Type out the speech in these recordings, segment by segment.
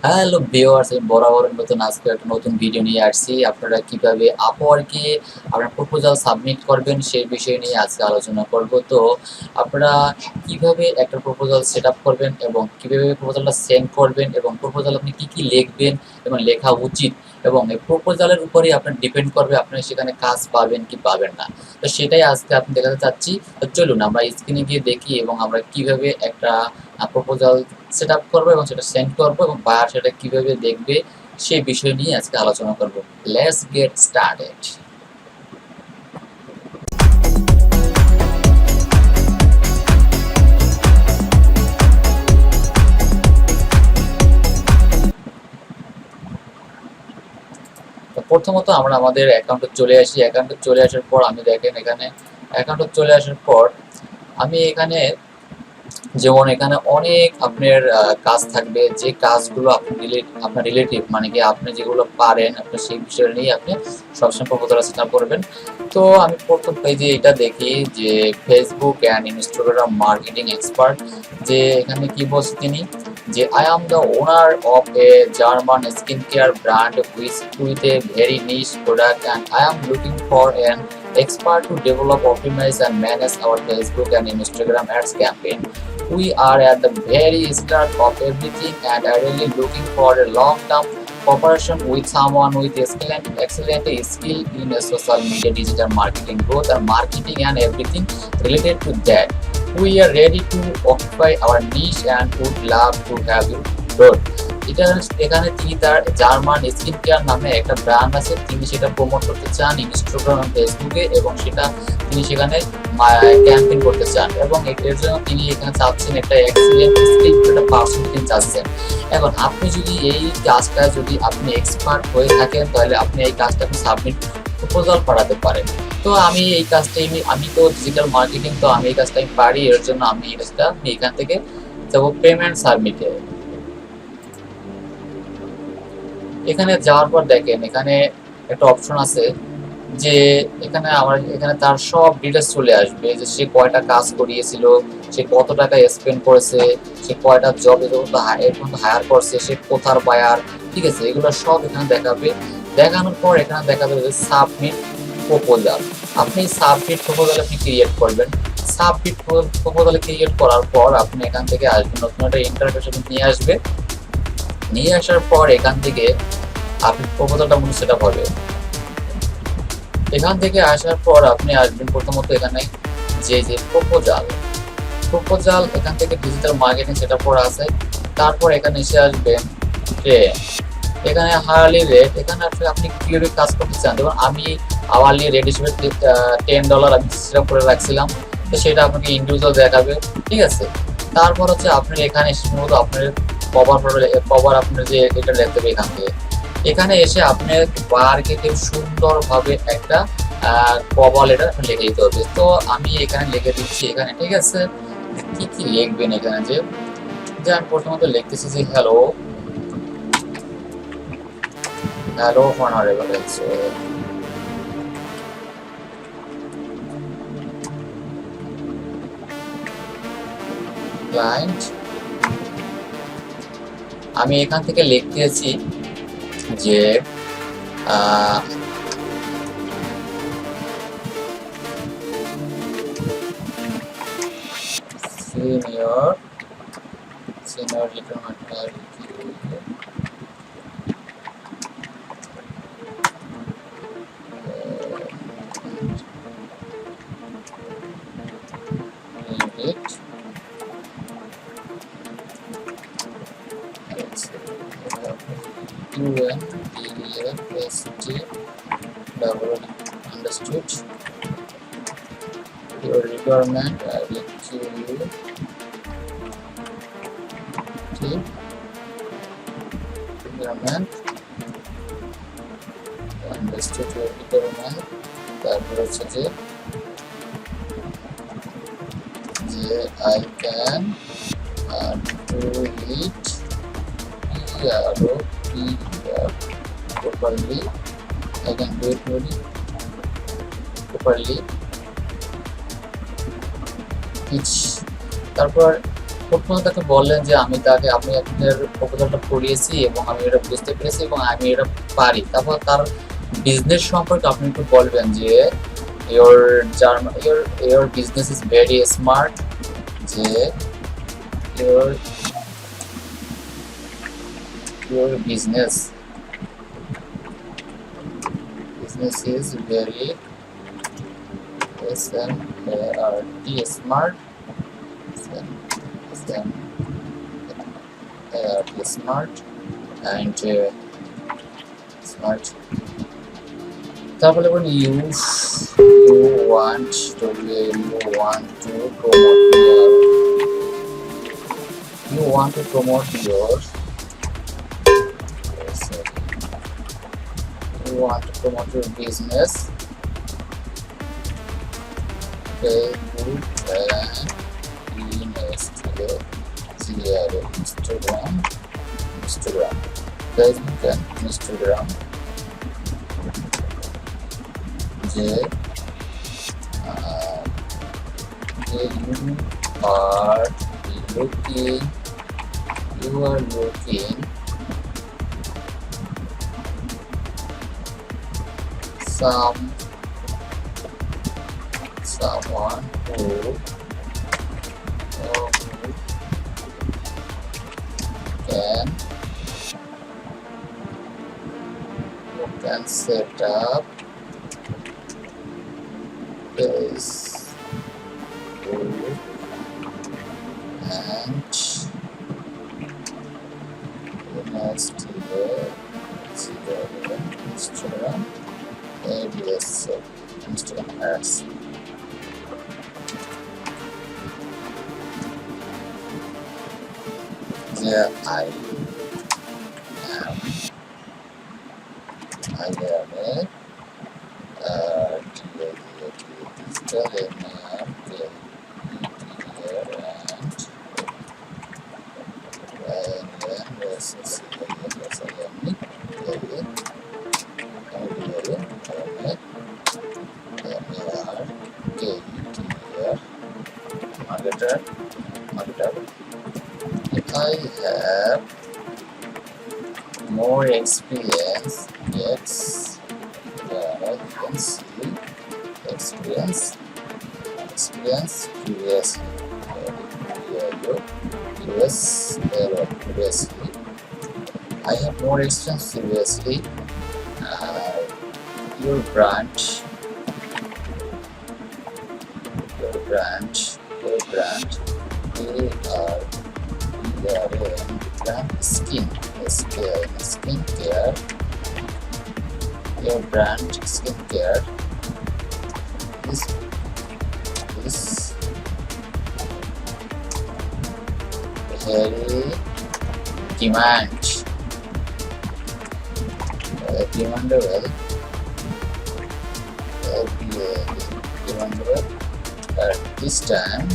Hello viewers, আমি বরাবরের মতন আজকে একটা নতুন ভিডিও নিয়ে আসছি। আপনারা কিভাবে আপওয়ার্কে আপনার প্রপোজাল সাবমিট করবেন সেই বিষয় নিয়ে আজকে আলোচনা করব। তো আপনারা কিভাবে একটা প্রপোজাল সেটআপ করবেন এবং কিভাবে প্রপোজালটা সেন্ড করবেন এবং প্রপোজাল আপনি কি লিখবেন এবং লেখা উচিত এবং এই প্রপোজালের উপরেই আপনার ডিপেন্ড করবে আপনি সেখানে কাজ পাবেন কি পাবেন না। তো সেটাই আজকে আপনি দেখাতে চাচ্ছি। তো চলুন আমরা স্ক্রিনে গিয়ে দেখি এবং আমরা কিভাবে একটা প্রপোজাল সেট আপ করবো এবং সেটা সেন্ড করবো এবং বায়ার সেটা কিভাবে দেখবে সেই বিষয় নিয়ে আজকে আলোচনা করব। Let's get started. প্রথমত আমরা আমাদের অ্যাকাউন্টে চলে আসি। অ্যাকাউন্টে চলে আসার পর আমি দেখেন এখানে অ্যাকাউন্টে চলে আসার পর আমি এখানে যেমন এখানে অনেক আপনার কাজ থাকবে, যে কাজগুলো আপনার রিলেটিভ মানে কি আপনি যেগুলো পারেন আপনি সেই বিষয় নিয়ে আপনি সবসময় প্রপোজাল সেট করবেন। তো আমি প্রথম পেজে এটা দেখি যে Facebook and Instagram marketing expert, যে এখানে কি বলছে তিনি যে I am the owner of A German skin care brand with a very niche product and I am looking for an expert to develop, optimize and manage our Facebook and Instagram ads campaign. We are at the very start of everything and are really looking for a long-term cooperation with someone with excellent skill in social media, digital marketing, growth and marketing and everything related to that. We are ready to occupy our niche and would love to have you done. এটা এখানে তিনি তার German skin care নামে একটা brand আছে, তিনি সেটা promote করতে চান ইনস্টাগ্রাম এবং ফেসবুকে এবং সেটা তিনি সেখানে ক্যাম্পেইন করতে চান এবং এর জন্য তিনি এখানে চাচ্ছেন একটা এক্সিলেন্ট স্কিল একটা পার্সন তিনি চাচ্ছেন। এখন আপনি যদি এই কাজটা যদি আপনি এক্সপার্ট হয়ে থাকেন তাহলে আপনি এই কাজটা আপনি সাবমিট প্রপোজাল পাঠাতে পারেন। তো আমি এই কাজটাই আমি তো ডিজিটাল মার্কেটিং, তো আমি এই কাজটা পারি, এর জন্য আমি এই কাজটা এখান থেকে যাবো পেমেন্ট সাবমিটে। এখানে যাওয়ার পর দেখেন এখানে একটা অপশন আছে যে এখানে তার সব ডিটেলস চলে আসবে, যে সে কয়টা কাজ করিয়েছিল, সে কত টাকা স্পেন্ড করেছে, সে কয়টা জব হায়ার করছে, সে কোথার বায়ার, ঠিক আছে, এগুলো সব এখানে দেখাবে। দেখানোর পর এখানে দেখাবে যে সাবমিট প্রপোজাল। আপনি সাবমিট প্রপোজাল আপনি ক্রিয়েট করবেন। সাবমিট প্রপোজাল ক্রিয়েট করার পর আপনি এখান থেকে আসবেন, নতুন একটা ইন্টারফেস নিয়ে আসবে। নিয়ে আসার পর এখান থেকে আপনি প্রপোজালটা মনে সেট আপ হবে। এখান থেকে আসার পর আপনি আসবেন প্রথমত এখানে যে প্রপোজাল এখান থেকে ডিজিটাল মার্কেটিং সেট আপ করা আছে। তারপর এখানে এসে আসবেন এখানে হাওয়ারলি রেট, এখানে আসলে আপনি কিভাবে কাজ করতে চান। যেমন আমি আওয়ারলি রেট হিসেবে $10 আমি সিস্টেম করে রাখছিলাম, তো সেটা আপনাকে ইন্ডিভিজুয়াল দেখাবে, ঠিক আছে। তারপর হচ্ছে আপনি এখানে সম্ভবত আপনার কভার আপনার যে এটা দেখতে হবে এখান থেকে। এখানে এসে আপনার বারকে সুন্দরভাবে একটা কভার লেটার লিখে দিতে হবে। তো আমি এখানে লিখে দিচ্ছি এখানে, ঠিক আছে। কি লিখবেন এখানে যে আমি প্রথমত লিখতেছি যে হ্যালো অনারেবল ক্লায়েন্ট। আমি এখান থেকে লিখতেছি যে senior return understood your requirement. I will give you requirement. Understood your requirement. তারপর হচ্ছে যে I can do it properly. I can do it properly. তারপর প্রথমে তাকে বললেন যে আপনি আপনার প্রপোজালটা পড়িয়েছি এবং আমি এটা বুঝতে পেরেছি এবং আমি এটা পারি। তারপর তার বিজনেস সম্পর্কে আপনি একটু বলবেন যে your your business is very smart, যে your business is very smart, smart and smart. তারপরে বলুন you want to promote your business, Facebook and Instagram, Facebook and Instagram, যে you are looking someone who can set up Facebook and Instagram ads. There I am marketer. I have more experience. Yes, you can see experience previously. Previously. I have more experience previously. Your brand skincare. Your brand skincare is very demandable at this time.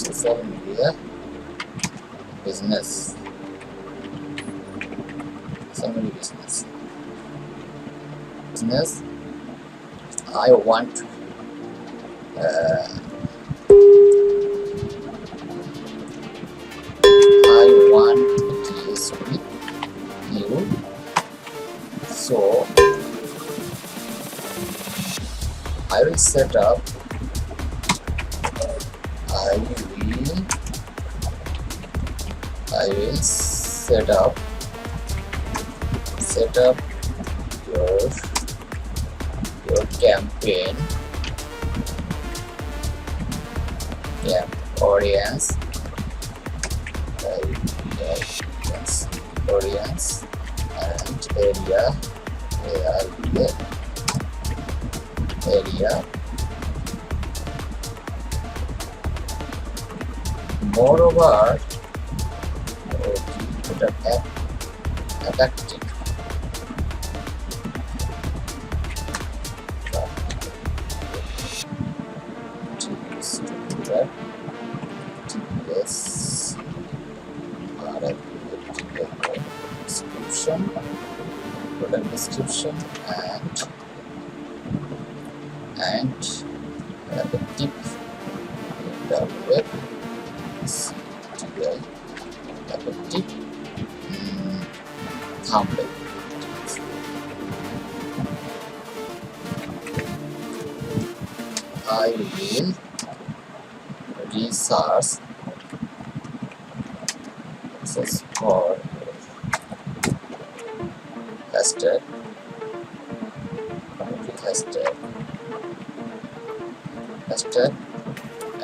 Social media business. I want this with you, so I will set up your campaign audience and area. Moreover, attractive. Product description and and the tip upwork tip thumbnail. I will research for hashtag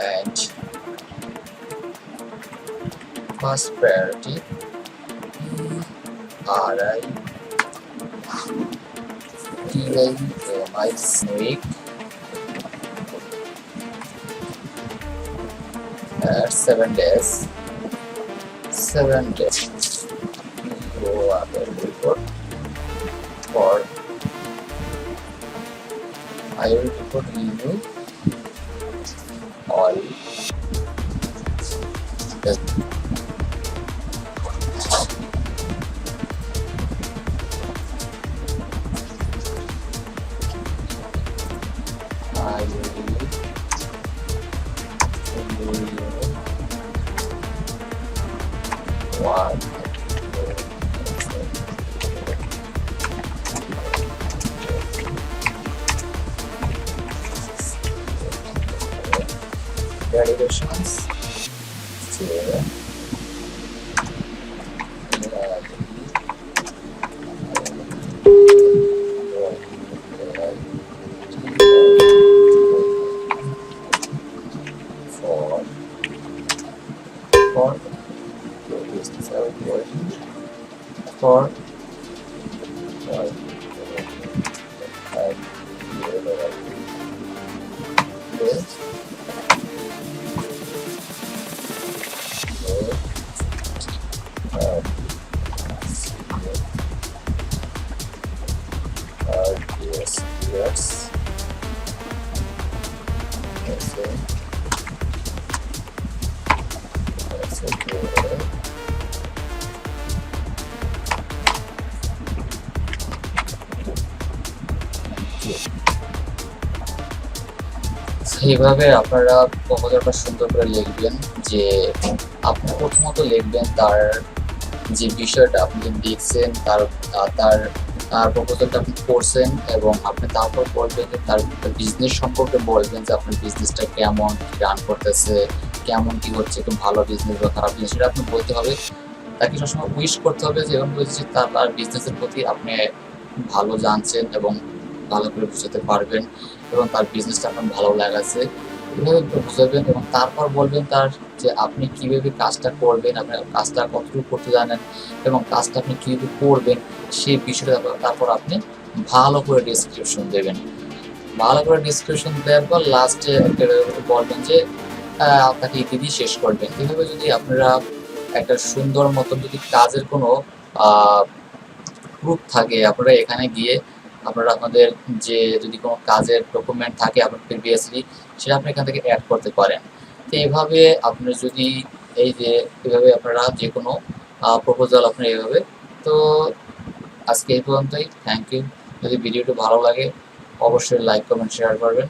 and first priority RITIAMIC at 7 days. So I will report you all the I will one validations for yes. এইভাবে আপনারা প্রপোজালটা সুন্দর করে লিখবেন। যে আপনি প্রথমত লিখবেন তার যে বিষয়টা আপনি দেখছেন, তার প্রপোজালটা আপনি করছেন, এবং আপনি তারপর বলবেন যে তার বিজনেস সম্পর্কে বলবেন যে আপনার বিজনেসটা কেমন রান করতেছে, কেমন কি হচ্ছে, একটু ভালো বিজনেস বা খারাপ বিজনেস, সেটা আপনি বলতে হবে। তাকে সবসময় উইশ করতে হবে যে এরকম বলছে তার বিজনেসের প্রতি আপনি ভালো জানছেন এবং ভালো করে বুঝাতে পারবেন এবং তার বিজনেসটা আপনার ভালো লাগাচ্ছে, এভাবে বুঝাবেন। এবং তারপর বলবেন তার যে আপনি কিভাবে কাজটা করবেন, আপনার কাজটা কতটুকু করতে জানেন এবং কাজটা আপনি কিভাবে করবেন সেই বিষয়টা তারপর আপনি ভালো করে ডেসক্রিপশন দেবেন। ভালো করে ডেসক্রিপশন দেওয়ার পর লাস্টে বলবেন যে আপনাকে ইতি দিয়ে শেষ করবেন। এভাবে যদি আপনারা একটা সুন্দর মতন যদি কাজের কোনো প্রুফ থাকে, আপনারা এখানে গিয়ে আপনারা আপনাদের যে যদি কোনো কাজের ডকুমেন্ট থাকে আপনার প্রিভিয়াসলি, সেটা আপনি এখান থেকে অ্যাড করতে পারেন। তো এইভাবে আপনার যদি এভাবে আপনারা যে কোনো প্রপোজাল আপনার এইভাবে। তো আজকে এই পর্যন্তই। Thank you. যদি ভিডিওটি ভালো লাগে অবশ্যই লাইক কমেন্ট শেয়ার করবেন।